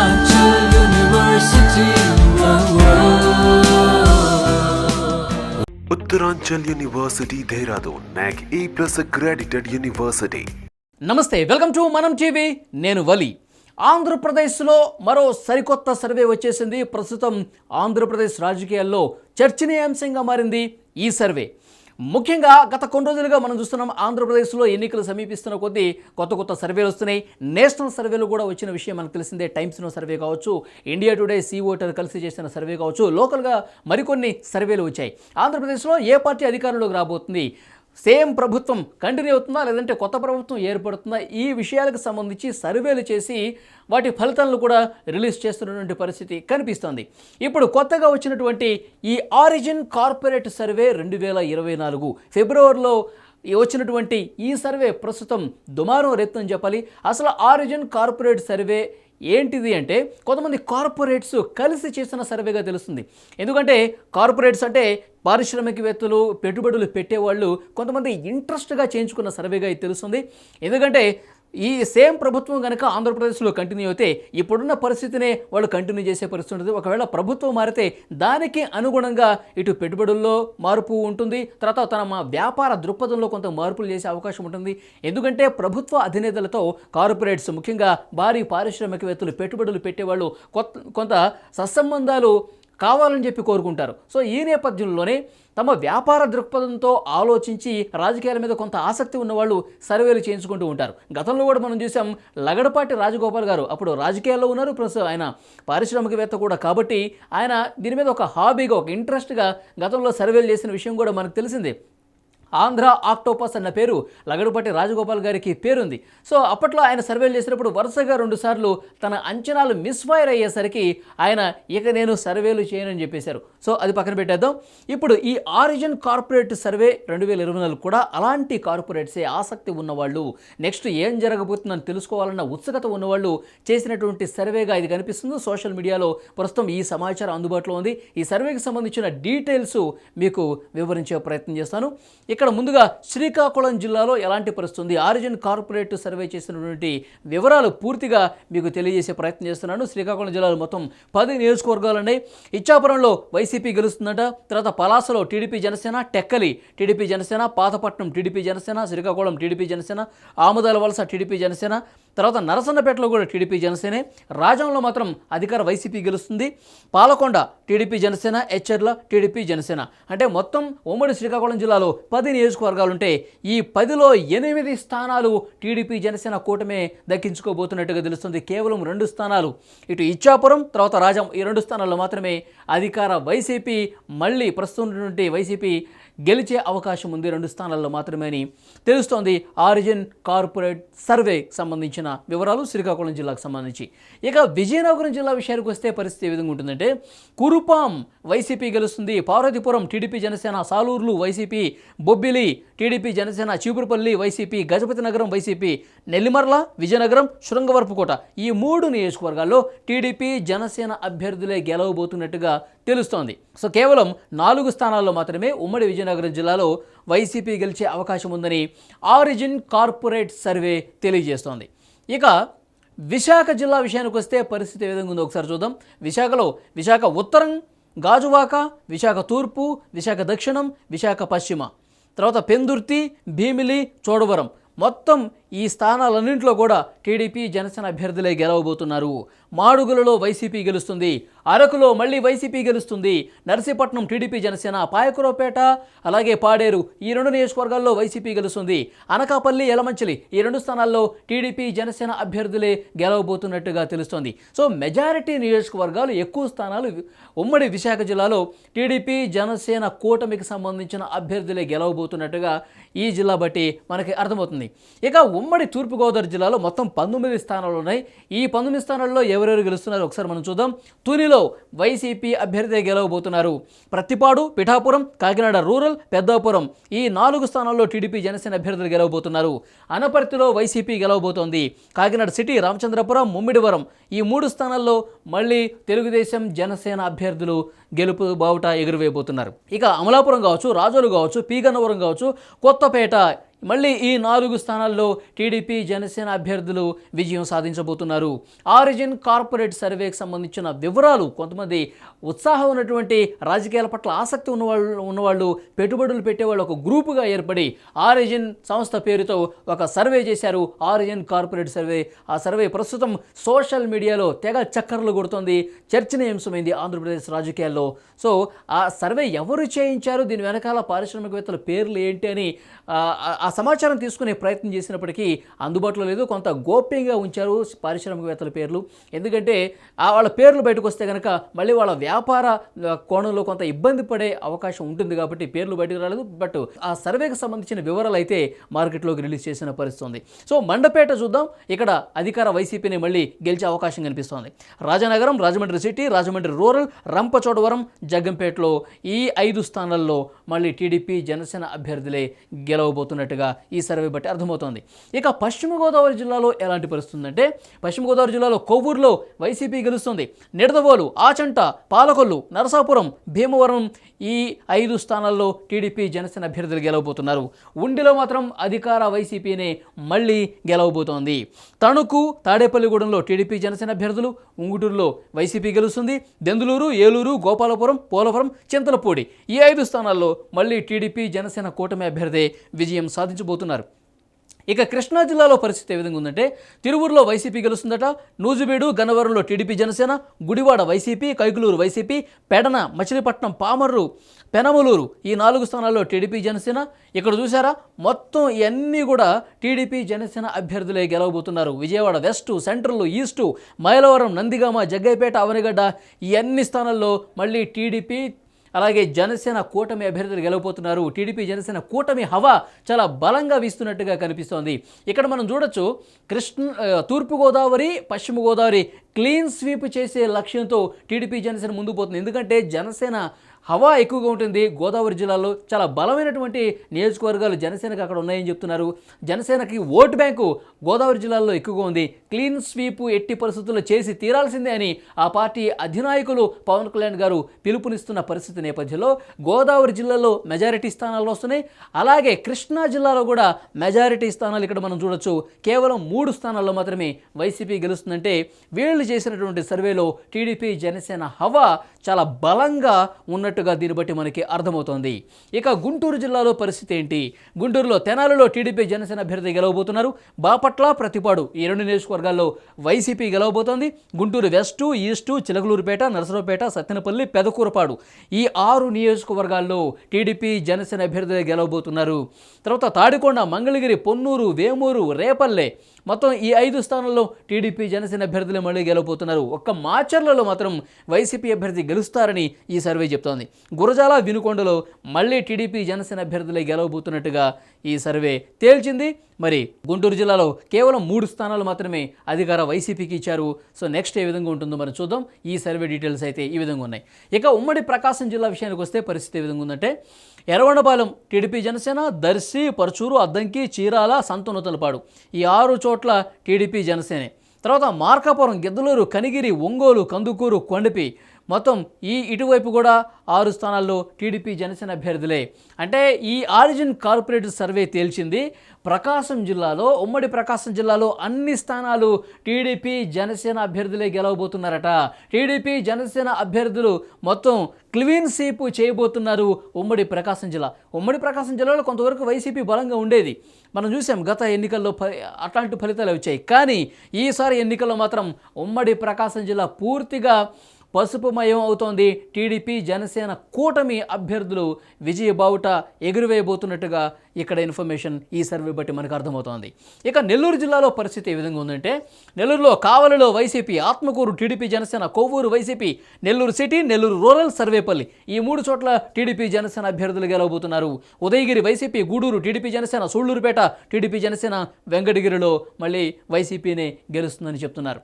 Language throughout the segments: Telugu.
Uttaranchal University. Uttaranchal University, Dehradun, NAC A+ accredited university. నమస్తే, వెల్కమ్ టు మనం టీవీ. నేను వలి. ఆంధ్రప్రదేశ్లో మరో సరికొత్త సర్వే వచ్చేసింది. ప్రస్తుతం ఆంధ్రప్రదేశ్ రాజకీయాల్లో చర్చనీయాంశంగా మారింది ఈ సర్వే. ముఖ్యంగా గత కొన్ని రోజులుగా మనం చూస్తున్నాం, ఆంధ్రప్రదేశ్లో ఎన్నికలు సమీపిస్తున్న కొద్దీ కొత్త సర్వేలు వస్తున్నాయి. నేషనల్ సర్వేలు కూడా వచ్చిన విషయం మనకు తెలిసిందే. టైమ్స్ నో సర్వే కావచ్చు, ఇండియా టుడే సీ ఓటర్ కలిసి చేసిన సర్వే కావచ్చు, లోకల్గా మరికొన్ని సర్వేలు వచ్చాయి. ఆంధ్రప్రదేశ్లో ఏ పార్టీ అధికారంలోకి రాబోతుంది, సేమ్ ప్రభుత్వం కంటిన్యూ అవుతుందా లేదంటే కొత్త ప్రభుత్వం ఏర్పడుతుందా, ఈ విషయాలకు సంబంధించి సర్వేలు చేసి వాటి ఫలితాలను కూడా రిలీజ్ చేస్తున్నటువంటి పరిస్థితి కనిపిస్తోంది. ఇప్పుడు కొత్తగా వచ్చినటువంటి ఈ ఆరిజిన్ కార్పొరేట్ సర్వే 2024 ఫిబ్రవరిలో వచ్చినటువంటి ఈ సర్వే ప్రస్తుతం దుమారం రేపుతుందని చెప్పాలి. అసలు ఆరిజిన్ కార్పొరేట్ సర్వే ఏంటిది అంటే, కొంతమంది కార్పొరేట్స్ కలిసి చేసిన సర్వేగా తెలుస్తుంది. ఎందుకంటే కార్పొరేట్స్ అంటే పారిశ్రామికవేత్తలు, పెట్టుబడులు పెట్టేవాళ్ళు కొంతమంది ఇంట్రెస్ట్గా చేయించుకున్న సర్వేగా ఇది తెలుస్తుంది. ఎందుకంటే ఈ సేమ్ ప్రభుత్వం కనుక ఆంధ్రప్రదేశ్లో కంటిన్యూ అయితే ఇప్పుడున్న పరిస్థితినే వాళ్ళు కంటిన్యూ చేసే పరిస్థితి ఉంటుంది. ఒకవేళ ప్రభుత్వం మారితే దానికి అనుగుణంగా ఇటు పెట్టుబడుల్లో మార్పు ఉంటుంది, తర్వాత తన వ్యాపార దృక్పథంలో కొంత మార్పులు చేసే అవకాశం ఉంటుంది. ఎందుకంటే ప్రభుత్వ అధినేతలతో కార్పొరేట్స్, ముఖ్యంగా భారీ పారిశ్రామికవేత్తలు, పెట్టుబడులు పెట్టేవాళ్ళు కొంత సత్సంబంధాలు కావాలని చెప్పి కోరుకుంటారు. సో ఈ నేపథ్యంలోనే తమ వ్యాపార దృక్పథంతో ఆలోచించి రాజకీయాల మీద కొంత ఆసక్తి ఉన్నవాళ్ళు సర్వేలు చేయించుకుంటూ ఉంటారు. గతంలో కూడా మనం చూసాం, లగడపాటి రాజగోపాల్ గారు అప్పుడు రాజకీయాల్లో ఉన్నారు, ప్లస్ ఆయన పారిశ్రామికవేత్త కూడా. కాబట్టి ఆయన దీని మీద ఒక హాబీగా, ఒక ఇంట్రెస్ట్గా గతంలో సర్వేలు చేసిన విషయం కూడా మనకు తెలిసిందే. ఆంధ్ర ఆక్టోపస్ అన్న పేరు లగడపాటి రాజగోపాల్ గారికి పేరుంది. సో అప్పట్లో ఆయన సర్వేలు చేసినప్పుడు వరుసగా 2 సార్లు తన అంచనాలు మిస్ఫైర్ అయ్యేసరికి ఆయన ఇక నేను సర్వేలు చేయనని చెప్పేశారు. సో అది పక్కన పెట్టేద్దాం. ఇప్పుడు ఈ ఆరిజిన్ కార్పొరేట్ సర్వే 2024 కూడా అలాంటి కార్పొరేట్సే, ఆసక్తి ఉన్నవాళ్ళు, నెక్స్ట్ ఏం జరగబోతుందని తెలుసుకోవాలన్న ఉత్సుకత ఉన్నవాళ్ళు చేసినటువంటి సర్వేగా ఇది కనిపిస్తుంది. సోషల్ మీడియాలో ప్రస్తుతం ఈ సమాచారం అందుబాటులో ఉంది. ఈ సర్వేకి సంబంధించిన డీటెయిల్స్ మీకు వివరించే ప్రయత్నం చేస్తాను. ఇక్కడ ముందుగా శ్రీకాకుళం జిల్లాలో ఎలాంటి పరిస్థితి ఉంది, ఆరిజిన్ కార్పొరేట్ సర్వే చేసినటువంటి వివరాలు పూర్తిగా మీకు తెలియజేసే ప్రయత్నం చేస్తున్నాను. శ్రీకాకుళం జిల్లాలో మొత్తం 10 నియోజకవర్గాలు ఉన్నాయి. ఇచ్చాపురంలో వైసీపీ గెలుస్తుందట, తర్వాత పలాసలో TDP Janasena, Tekkali TDP Janasena, Pathapatnam TDP Janasena, Srikakulam TDP Janasena, Amudalavalasa TDP Janasena, తర్వాత నరసన్నపేటలో కూడా టీడీపీ జనసేనే, రాజంలో మాత్రం అధికార వైసీపీ గెలుస్తుంది, పాలకొండ టీడీపీ జనసేన, ఎచ్చెర్ల టీడీపీ జనసేన. అంటే మొత్తం ఉమ్మడి శ్రీకాకుళం జిల్లాలో 10 నియోజకవర్గాలు ఉంటే ఈ 10లో 8 స్థానాలు టీడీపీ జనసేన కూటమే దక్కించుకోబోతున్నట్టుగా తెలుస్తుంది. కేవలం 2 స్థానాలు ఇటు ఇచ్చాపురం, తర్వాత రాజం, ఈ 2 స్థానాల్లో మాత్రమే అధికార వైసీపీ, మళ్ళీ ప్రస్తుతం వైసీపీ గెలిచే అవకాశం ఉంది. 2 స్థానాల్లో మాత్రమే అని తెలుస్తోంది ఆరిజిన్ కార్పొరేట్ సర్వేకి సంబంధించిన వివరాలు శ్రీకాకుళం జిల్లాకు సంబంధించి. ఇక విజయనగరం జిల్లా విషయానికి వస్తే పరిస్థితి ఏ విధంగా ఉంటుందంటే, కురుపాం వైసీపీ గెలుస్తుంది, పార్వతీపురం టీడీపీ జనసేన, సాలూరులు వైసీపీ, బొబ్బిలి టీడీపీ జనసేన, చీపురుపల్లి వైసీపీ, గజపతి నగరం వైసీపీ, నెల్లిమర్ల, విజయనగరం, శృంగవరపుకోట, ఈ 3 నియోజకవర్గాల్లో టీడీపీ జనసేన అభ్యర్థులే గెలవబోతున్నట్టుగా తెలుస్తోంది. సో కేవలం 4 స్థానాల్లో మాత్రమే ఉమ్మడి విజయనగరం జిల్లాలో వైసీపీ గెలిచే అవకాశం ఉందని ఆరిజిన్ కార్పొరేట్ సర్వే తెలియజేస్తోంది. ఇక విశాఖ జిల్లా విషయానికి వస్తే పరిస్థితి ఏ విధంగా ఉందో ఒకసారి చూద్దాం. విశాఖ ఉత్తరం, గాజువాక, విశాఖ తూర్పు, విశాఖ దక్షిణం, విశాఖ పశ్చిమ, తర్వాత పెందుర్తి, భీమిలి, చోడవరం, మొత్తం ఈ స్థానాలన్నింటిలో కూడా టీడీపీ జనసేన అభ్యర్థులే గెలవబోతున్నారు. మాడుగులలో వైసీపీ గెలుస్తుంది, అరకులో మళ్ళీ వైసీపీ గెలుస్తుంది, నర్సీపట్నం టీడీపీ జనసేన, పాయకురపేట అలాగే పాడేరు, ఈ 2 నియోజకవర్గాల్లో వైసీపీ గెలుస్తుంది. అనకాపల్లి, యలమంచిలి, ఈ 2 స్థానాల్లో టీడీపీ జనసేన అభ్యర్థులే గెలవబోతున్నట్టుగా తెలుస్తోంది. సో మెజారిటీ నియోజకవర్గాలు, ఎక్కువ స్థానాలు ఉమ్మడి విశాఖ జిల్లాలో టీడీపీ జనసేన కూటమికి సంబంధించిన అభ్యర్థులే గెలవబోతున్నట్టుగా ఈ జిల్లా బట్టి మనకి అర్థమవుతుంది. ఇక ఉమ్మడి తూర్పుగోదావరి జిల్లాలో మొత్తం 19 స్థానాలు ఉన్నాయి. ఈ 19 స్థానాల్లో ఎవరెవరు గెలుస్తున్నారో ఒకసారి మనం చూద్దాం. తునిలో వైసీపీ అభ్యర్థి గెలవబోతున్నారు. ప్రత్తిపాడు, పిఠాపురం, కాకినాడ రూరల్, పెద్దాపురం, ఈ 4 స్థానాల్లో టీడీపీ జనసేన అభ్యర్థులు గెలవబోతున్నారు. అనపర్తిలో వైసీపీ గెలవబోతోంది. కాకినాడ సిటీ, రామచంద్రపురం, ముమ్మిడివరం, ఈ 3 స్థానాల్లో మళ్ళీ తెలుగుదేశం జనసేన అభ్యర్థులు గెలుపు బావుట ఎగురవేయబోతున్నారు. ఇక అమలాపురం కావచ్చు, రాజోలు కావచ్చు, పీగన్నవరం కావచ్చు, కొత్తపేట, మళ్ళీ ఈ 4 స్థానాల్లో టీడీపీ జనసేన అభ్యర్థులు విజయం సాధించబోతున్నారు. ఆరిజిన్ కార్పొరేట్ సర్వేకి సంబంధించిన వివరాలు, కొంతమంది ఉత్సాహం ఉన్నటువంటి రాజకీయాల పట్ల ఆసక్తి ఉన్నవాళ్ళు పెట్టుబడులు పెట్టేవాళ్ళు ఒక గ్రూపుగా ఏర్పడి ఆరిజిన్ సంస్థ పేరుతో ఒక సర్వే చేశారు. Origin corporate survey. ఆ సర్వే ప్రస్తుతం సోషల్ మీడియాలో తెగ చక్కర్లు కొడుతోంది, చర్చనీయాంశమైంది ఆంధ్రప్రదేశ్ రాజకీయాల్లో. సో ఆ సర్వే ఎవరు చేయించారు, దీని వెనకాల పారిశ్రామికవేత్తల పేర్లు ఏంటి అని ఆ సమాచారం తీసుకునే ప్రయత్నం చేసినప్పటికీ అందుబాటులో లేదు. కొంత గోప్యంగా ఉంచారు పారిశ్రామికవేత్తల పేర్లు. ఎందుకంటే వాళ్ళ పేర్లు బయటకు వస్తే కనుక మళ్ళీ వాళ్ళ వ్యాపార కోణంలో కొంత ఇబ్బంది పడే అవకాశం ఉంటుంది కాబట్టి పేర్లు బయటకు రాలేదు. బట్ ఆ సర్వేకి సంబంధించిన వివరాలు అయితే మార్కెట్లోకి రిలీజ్ చేసిన పరిస్థితి ఉంది. సో మండపేట చూద్దాం. ఇక్కడ అధికార వైసీపీని మళ్ళీ గెలిచే అవకాశం కనిపిస్తోంది. రాజనగరం, రాజమండ్రి సిటీ, రాజమండ్రి రూరల్, రంపచోడవరం, జగ్గంపేటలో ఈ 5 స్థానాల్లో మళ్ళీ టీడీపీ జనసేన అభ్యర్థులే గెలవబోతున్నట్టుగా ఈ సర్వే బట్టి అర్థమవుతోంది. ఇక పశ్చిమ గోదావరి జిల్లాలో ఎలాంటి పరిస్థితి ఉందంటే, పశ్చిమ గోదావరి జిల్లాలో కొవ్వూరులో వైసీపీ గెలుస్తుంది. నిడదవోలు, ఆచంట, పాలకొల్లు, నరసాపురం, భీమవరం ఈ 5 స్థానాల్లో టీడీపీ జనసేన అభ్యర్థులు గెలవబోతున్నారు. ఉండిలో మాత్రం అధికార వైసీపీనే మళ్ళీ గెలవబోతోంది. తణుకు, తాడేపల్లిగూడెంలో టీడీపీ జనసేన అభ్యర్థులు, ఉంగుటూరులో వైసీపీ గెలుస్తుంది. దెందులూరు, ఏలూరు, గోపాలపురం, పోలవరం, చింతలపూడి ఈ 5 స్థానాల్లో మళ్ళీ టీడీపీ జనసేన కూటమి అభ్యర్థి విజయం సాధించబోతున్నారు. ఇక కృష్ణా జిల్లాలో పరిస్థితి ఏ విధంగా ఉందంటే, తిరువూరులో వైసీపీ గెలుస్తుందట. నూజిబీడు, గన్నవరంలో TDP Janasena, Gudivada YCP, Kaikaluru YCP, Pedana, Machilipatnam, Pamarru, Penamaluru ఈ 4 స్థానాల్లో టీడీపీ జనసేన. ఇక్కడ చూసారా, మొత్తం ఇవన్నీ కూడా టీడీపీ జనసేన అభ్యర్థులే గెలవబోతున్నారు. Vijayawada west, central, east, Mylavaram, Nandigama, Jaggayyapeta, Avanigadda ఈ అన్ని స్థానాల్లో మళ్ళీ టీడీపీ అలాగే జనసేన కూటమి అభ్యర్థులు గెలవబోతున్నారు. టీడీపీ జనసేన కూటమి హవా చాలా బలంగా వీస్తున్నట్టుగా కనిపిస్తోంది. ఇక్కడ మనం చూడొచ్చు, తూర్పుగోదావరి, పశ్చిమ గోదావరి క్లీన్ స్వీప్ చేసే లక్ష్యంతో టీడీపీ జనసేన ముందుకు పోతుంది. ఎందుకంటే జనసేన హవా ఎక్కువగా ఉంటుంది. గోదావరి జిల్లాలో చాలా బలమైనటువంటి నియోజకవర్గాలు జనసేనకు అక్కడ ఉన్నాయని చెప్తున్నారు. జనసేనకి ఓటు బ్యాంకు గోదావరి జిల్లాలో ఎక్కువగా ఉంది. క్లీన్ స్వీప్ ఎట్టి పరిస్థితుల్లో చేసి తీరాల్సిందే అని ఆ పార్టీ అధినాయకులు పవన్ కళ్యాణ్ గారు పిలుపునిస్తున్న పరిస్థితి నేపథ్యంలో గోదావరి జిల్లాలో మెజారిటీ స్థానాలు వస్తున్నాయి. అలాగే కృష్ణా జిల్లాలో కూడా మెజారిటీ స్థానాలు ఇక్కడ మనం చూడొచ్చు. కేవలం 3 స్థానాల్లో మాత్రమే వైసీపీ గెలుస్తుందంటే వీళ్ళు చేసినటువంటి సర్వేలో టీడీపీ జనసేన హవా చాలా బలంగా ఉన్నట్టుగా దీన్ని బట్టి మనకి అర్థమవుతోంది. ఇక గుంటూరు జిల్లాలో పరిస్థితి ఏంటి? గుంటూరులో తెనాలిలో టీడీపీ జనసేన అభ్యర్థి గెలవబోతున్నారు. బాపట్ల, ప్రతిపాడు ఈ 2 నియోజకవర్గాల్లో వైసీపీ గెలవబోతోంది. గుంటూరు వెస్టు, ఈస్టు, చిలకలూరుపేట, నరసరావుపేట, సత్తెనపల్లి, పెదకూరపాడు ఈ 6 నియోజకవర్గాల్లో టీడీపీ జనసేన అభ్యర్థులే గెలవబోతున్నారు. తర్వాత తాడికొండ, మంగళగిరి, పొన్నూరు, వేమూరు, రేపల్లె మొత్తం ఈ 5 స్థానాల్లో టీడీపీ జనసేన అభ్యర్థులే మళ్ళీ గెలవబోతున్నారు. ఒక్క మాచర్లలో మాత్రం వైసీపీ అభ్యర్థి గెలుస్తారని ఈ సర్వే చెప్తోంది. గురజాల, వినుకొండలో మళ్ళీ టీడీపీ జనసేన అభ్యర్థులే గెలవబోతున్నట్టుగా ఈ సర్వే తేల్చింది. మరి గుంటూరు జిల్లాలో కేవలం 3 స్థానాలు మాత్రమే అధికార వైసీపీకి ఇచ్చారు. సో నెక్స్ట్ ఏ విధంగా ఉంటుందో మనం చూద్దాం. ఈ సర్వే డీటెయిల్స్ అయితే ఈ విధంగా ఉన్నాయి. ఇక ఉమ్మడి ప్రకాశం జిల్లా విషయానికి వస్తే పరిస్థితి ఏ విధంగా ఉందంటే, ఎర్రగొండపాలెం టీడీపీ జనసేన, దర్శి, పరుచూరు, అద్దంకి, చీరాల, సంతనూతలపాడు ఈ 6 చోట్ల టీడీపీ జనసేనే. తర్వాత మార్కాపురం, గిద్దలూరు, కనిగిరి, ఒంగోలు, కందుకూరు, కొండపి మొత్తం ఇటువైపు కూడా 6 స్థానాల్లో టీడీపీ జనసేన అభ్యర్థులే. అంటే ఈ ఆరిజిన్ కార్పొరేట్ సర్వే తేల్చింది, ప్రకాశం జిల్లాలో, ఉమ్మడి ప్రకాశం జిల్లాలో అన్ని స్థానాలు టీడీపీ జనసేన అభ్యర్థులే గెలవబోతున్నారట. టీడీపీ జనసేన అభ్యర్థులు మొత్తం క్లీన్ స్వీప్ చేయబోతున్నారు ఉమ్మడి ప్రకాశం జిల్లా. ఉమ్మడి ప్రకాశం జిల్లాలో కొంతవరకు వైసీపీ బలంగా ఉండేది. మనం చూసాం గత ఎన్నికల్లో అట్లాంటి ఫలితాలు వచ్చాయి. కానీ ఈసారి ఎన్నికల్లో మాత్రం ఉమ్మడి ప్రకాశం జిల్లా పూర్తిగా పసుపుమయం అవుతోంది. టీడీపీ జనసేన కూటమి అభ్యర్థులు విజయ బావుట ఎగురువేయబోతున్నట్టుగా ఇక్కడ ఇన్ఫర్మేషన్ ఈ సర్వే బట్టి మనకు అర్థమవుతోంది. ఇక నెల్లూరు జిల్లాలో పరిస్థితి ఏ విధంగా ఉందంటే, నెల్లూరులో కావలిలో YCP, Atmakur TDP Janasena, Kovur YCP, Nellore city, Nellore rural, Sarvepalli ఈ 3 చోట్ల టీడీపీ జనసేన అభ్యర్థులు గెలవబోతున్నారు. Udayagiri YCP, Gudur TDP Janasena, Sullurpeta TDP Janasena, వెంకటగిరిలో మళ్ళీ వైసీపీనే గెలుస్తుందని చెప్తున్నారు.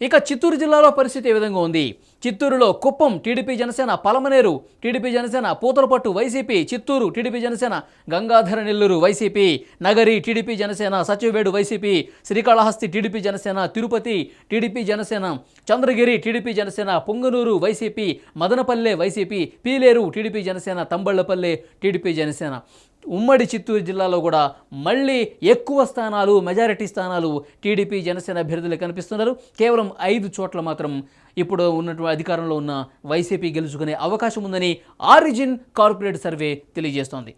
ఇక చిత్తూరు జిల్లాలో పరిస్థితి ఏ విధంగా ఉంది? చిత్తూరులో Kuppam TDP Janasena, Palamaner TDP Janasena, Puthalapattu YCP, Chittoor TDP Janasena, Gangadhara Nellore YCP, Nagari TDP Janasena, Satyavedu YCP, Srikalahasti TDP Janasena, Tirupati TDP Janasena, Chandragiri TDP Janasena, Punganur YCP, Madanapalle YCP, Pileru TDP Janasena, Thamballapalle TDP Janasena. ఉమ్మడి చిత్తూరు జిల్లాలో కూడా మళ్ళీ ఎక్కువ స్థానాలు, మెజారిటీ స్థానాలు టీడీపీ జనసేన అభ్యర్థులు కనిపిస్తున్నారు. కేవలం 5 చోట్ల మాత్రం ఇప్పుడు ఉన్నటువంటి అధికారంలో ఉన్న వైసీపీ గెలుచుకునే అవకాశం ఉందని ఆరిజిన్ కార్పొరేట్ సర్వే తెలియజేస్తోంది.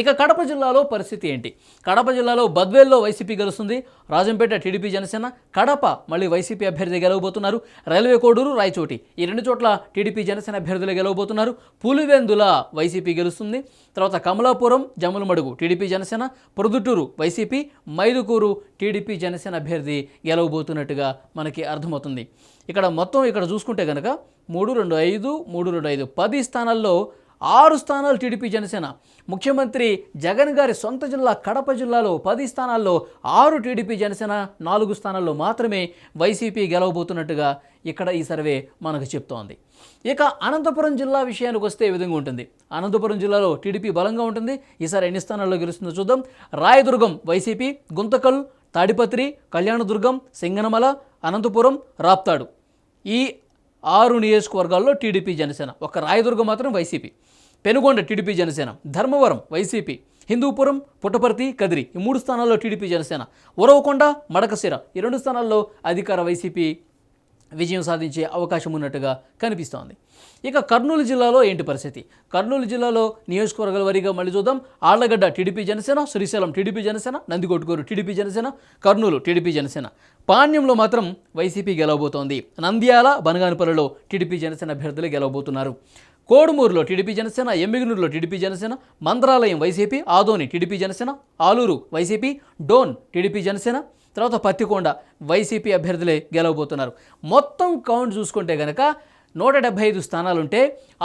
ఇక కడప జిల్లాలో పరిస్థితి ఏంటి? కడప జిల్లాలో బద్వేల్లో వైసీపీ గెలుస్తుంది, రాజంపేట టీడీపీ జనసేన, కడప మళ్ళీ వైసీపీ అభ్యర్థి గెలవబోతున్నారు, రైల్వే కోడూరు, రాయచోటి ఈ 2 చోట్ల టీడీపీ జనసేన అభ్యర్థులు గెలవబోతున్నారు, పులివెందుల వైసీపీ గెలుస్తుంది, తర్వాత Kamalapuram, Jammalamadugu TDP Janasena, Proddatur YCP, Mydukur TDP Janasena అభ్యర్థి గెలవబోతున్నట్టుగా మనకి అర్థమవుతుంది. ఇక్కడ చూసుకుంటే కనుక 3-2-5 10 స్థానాల్లో 6 స్థానాలు టీడీపీ జనసేన. ముఖ్యమంత్రి జగన్ గారి సొంత జిల్లా కడప జిల్లాలో 10 స్థానాల్లో 6 టీడీపీ జనసేన, 4 స్థానాల్లో మాత్రమే వైసీపీ గెలవబోతున్నట్టుగా ఇక్కడ ఈ సర్వే మనకు చెప్తోంది. ఇక అనంతపురం జిల్లా విషయానికి వస్తే ఈ విధంగా ఉంటుంది. అనంతపురం జిల్లాలో టీడీపీ బలంగా ఉంటుంది. ఈసారి ఎన్ని స్థానాల్లో గెలుస్తుందో చూద్దాం. రాయదుర్గం వైసీపీ, గుంతకల్, తాడిపత్రి, కళ్యాణదుర్గం, సింగనమల, అనంతపురం, రాప్తాడు ఈ 6 నియోజకవర్గాల్లో టీడీపీ జనసేన. ఒక రాయదుర్గం మాత్రం YCP. Penukonda TDP Janasena, Dharmavaram YCP, Hindupuram, Puttaparthi, Kadiri ఈ 3 స్థానాల్లో టీడీపీ జనసేన, ఉరవకొండ, మడకశిర ఈ 2 స్థానాల్లో అధికార వైసీపీ విజయం సాధించే అవకాశం ఉన్నట్టుగా కనిపిస్తోంది. ఇక కర్నూలు జిల్లాలో ఏంటి పరిస్థితి? కర్నూలు జిల్లాలో నియోజకవర్గాల వారీగా మళ్ళీ చూద్దాం. Allagadda TDP Janasena, Srisailam TDP Janasena, Nandikotkur TDP Janasena, Kurnool TDP Janasena. పాణ్యంలో మాత్రం వైసీపీ గెలవబోతోంది. నంద్యాల, బనగానపల్లిలో టీడీపీ జనసేన అభ్యర్థులు గెలవబోతున్నారు. కోడుమూరులో టీడీపీ జనసేన, ఎమ్మిగనూరులో TDP Janasena, Mantralayam YCP, Adoni TDP Janasena, Alur YCP, Dhone TDP Janasena, తర్వాత పత్తికొండ వైసీపీ అభ్యర్థులే గెలవబోతున్నారు. మొత్తం కౌంట్ చూసుకుంటే కనుక 175 స్థానాలుంటే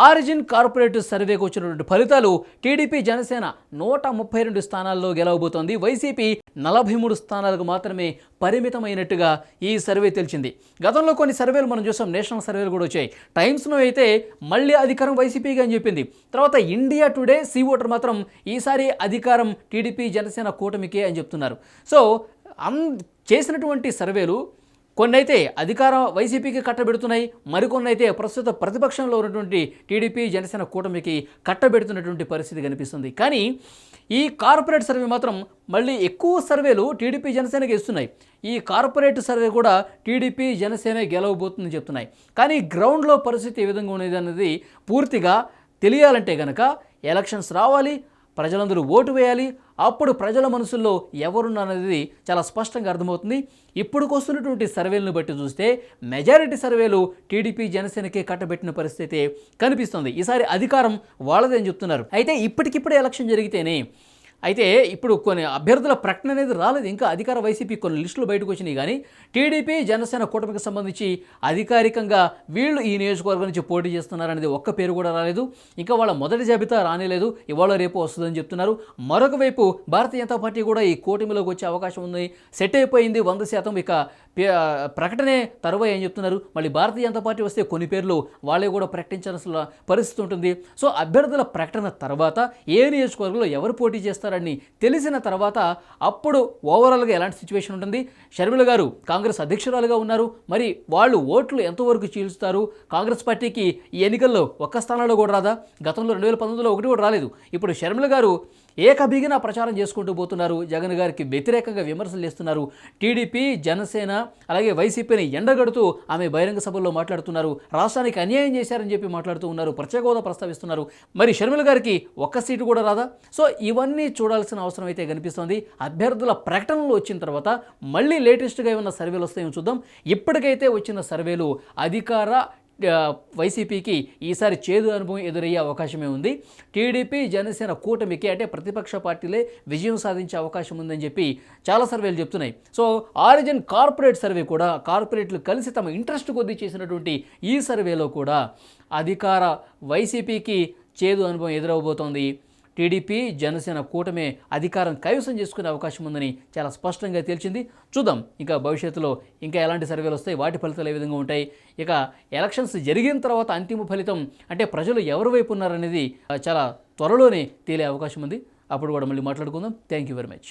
ఆరిజిన్ కార్పొరేటివ్ సర్వేకి వచ్చినటువంటి ఫలితాలు టీడీపీ జనసేన 132 స్థానాల్లో గెలవబోతోంది. వైసీపీ 43 స్థానాలకు మాత్రమే పరిమితమైనట్టుగా ఈ సర్వే తెలిసింది. గతంలో కొన్ని సర్వేలు మనం చూసాం, నేషనల్ సర్వేలు కూడా వచ్చాయి. టైమ్స్లో అయితే మళ్ళీ అధికారం వైసీపీగా అని చెప్పింది. తర్వాత ఇండియా టుడే, సీ ఓటర్ మాత్రం ఈసారి అధికారం టీడీపీ జనసేన కూటమికే అని చెప్తున్నారు. సో చేసినటువంటి సర్వేలు కొన్ని అయితే అధికారం వైసీపీకి కట్టబెడుతున్నాయి, మరికొన్ని అయితే ప్రస్తుత ప్రతిపక్షంలో ఉన్నటువంటి టీడీపీ జనసేన కూటమికి కట్టబెడుతున్నటువంటి పరిస్థితి కనిపిస్తుంది. కానీ ఈ కార్పొరేట్ సర్వే మాత్రం మళ్ళీ ఎక్కువ సర్వేలు టీడీపీ జనసేనకి ఇస్తున్నాయి. ఈ కార్పొరేట్ సర్వే కూడా టీడీపీ జనసేన గెలవబోతుందని చెప్తున్నాయి. కానీ గ్రౌండ్లో పరిస్థితి ఏ విధంగా ఉండేది అనేది పూర్తిగా తెలియాలంటే కనుక ఎలక్షన్స్ రావాలి, ప్రజలందరూ ఓటు వేయాలి. అప్పుడు ప్రజల మనసుల్లో ఎవరున్నది చాలా స్పష్టంగా అర్థమవుతుంది. ఇప్పుడుకు వస్తున్నటువంటి సర్వేలను బట్టి చూస్తే మెజారిటీ సర్వేలు టీడీపీ జనసేనకే కట్టబెట్టిన పరిస్థితి కనిపిస్తుంది. ఈసారి అధికారం వాళ్ళదే అని చెప్తున్నారు. అయితే ఇప్పటికిప్పుడే ఎలక్షన్ జరిగితేనే అయితే ఇప్పుడు కొన్ని అభ్యర్థుల ప్రకటన అనేది రాలేదు. ఇంకా అధికార వైసీపీ కొన్ని లిస్టులు బయటకు వచ్చినాయి. కానీ టీడీపీ జనసేన కూటమికి సంబంధించి అధికారికంగా వీళ్ళు ఈ నియోజకవర్గం నుంచి పోటీ చేస్తున్నారనేది ఒక్క పేరు కూడా రాలేదు. ఇంకా వాళ్ళ మొదటి జాబితా రానేలేదు, ఇవాళ రేపు వస్తుందని చెప్తున్నారు. మరొక వైపు భారతీయ జనతా పార్టీ కూడా ఈ కూటమిలోకి వచ్చే అవకాశం ఉంది, సెట్ అయిపోయింది 100%. ఇక ప్రకటనే తరువాయి అని చెప్తున్నారు. మళ్ళీ భారతీయ జనతా పార్టీ వస్తే కొన్ని పేర్లు వాళ్ళే కూడా ప్రకటించాల్సిన పరిస్థితి ఉంటుంది. సో అభ్యర్థుల ప్రకటన తర్వాత ఏ నియోజకవర్గంలో ఎవరు పోటీ చేస్తారని తెలిసిన తర్వాత అప్పుడు ఓవరాల్గా ఎలాంటి సిచ్యువేషన్ ఉంటుంది. షర్మిల గారు కాంగ్రెస్ అధ్యక్షురాలుగా ఉన్నారు, మరి వాళ్ళు ఓట్లు ఎంతవరకు చీల్చుతారు? కాంగ్రెస్ పార్టీకి ఈ ఎన్నికల్లో ఒక్క స్థానంలో కూడా రాదా? గతంలో 2019లో ఒకటి కూడా రాలేదు. ఇప్పుడు షర్మిల గారు ఏకబిగిన ప్రచారం చేసుకుంటూ పోతున్నారు. జగన్ గారికి వ్యతిరేకంగా విమర్శలు చేస్తున్నారు. టీడీపీ జనసేన అలాగే వైసీపీని ఎండగడుతూ ఆమె బహిరంగ సభల్లో మాట్లాడుతున్నారు. రాష్ట్రానికి అన్యాయం చేశారని చెప్పి మాట్లాడుతూ ఉన్నారు, ప్రత్యేక హోదా ప్రస్తావిస్తున్నారు. మరి షర్మిల గారికి ఒక్క సీటు కూడా రాదా? సో ఇవన్నీ చూడాల్సిన అవసరం అయితే కనిపిస్తోంది. అభ్యర్థుల ప్రకటనలు వచ్చిన తర్వాత మళ్ళీ లేటెస్ట్గా ఏమన్నా సర్వేలు వస్తాయో చూద్దాం. ఇప్పటికైతే వచ్చిన సర్వేలు అధికార వైసీపీకి ఈసారి చేదు అనుభవం ఎదురయ్యే అవకాశమే ఉంది. టీడీపీ జనసేన కూటమికి అంటే ప్రతిపక్ష పార్టీలే విజయం సాధించే అవకాశం ఉందని చెప్పి చాలా సర్వేలు చెప్తున్నాయి. సో ఆరిజిన్ కార్పొరేట్ సర్వే కూడా కార్పొరేట్లు కలిసి తమ ఇంట్రెస్ట్ కొద్దీ చేసినటువంటి ఈ సర్వేలో కూడా అధికార వైసీపీకి చేదు అనుభవం ఎదురవబోతోంది. టీడీపీ జనసేన కూటమి అధికారం కైవసం చేసుకునే అవకాశం ఉందని చాలా స్పష్టంగా తేల్చింది. చూద్దాం ఇంకా భవిష్యత్తులో ఇంకా ఎలాంటి సర్వేలు వస్తాయి, వాటి ఫలితాలు ఏ విధంగా ఉంటాయి. ఇక ఎలక్షన్స్ జరిగిన తర్వాత అంతిమ ఫలితం అంటే ప్రజలు ఎవరి వైపు ఉన్నారనేది చాలా త్వరలోనే తేలే అవకాశం ఉంది. అప్పుడు కూడా మళ్ళీ మాట్లాడుకుందాం. Thank you very much.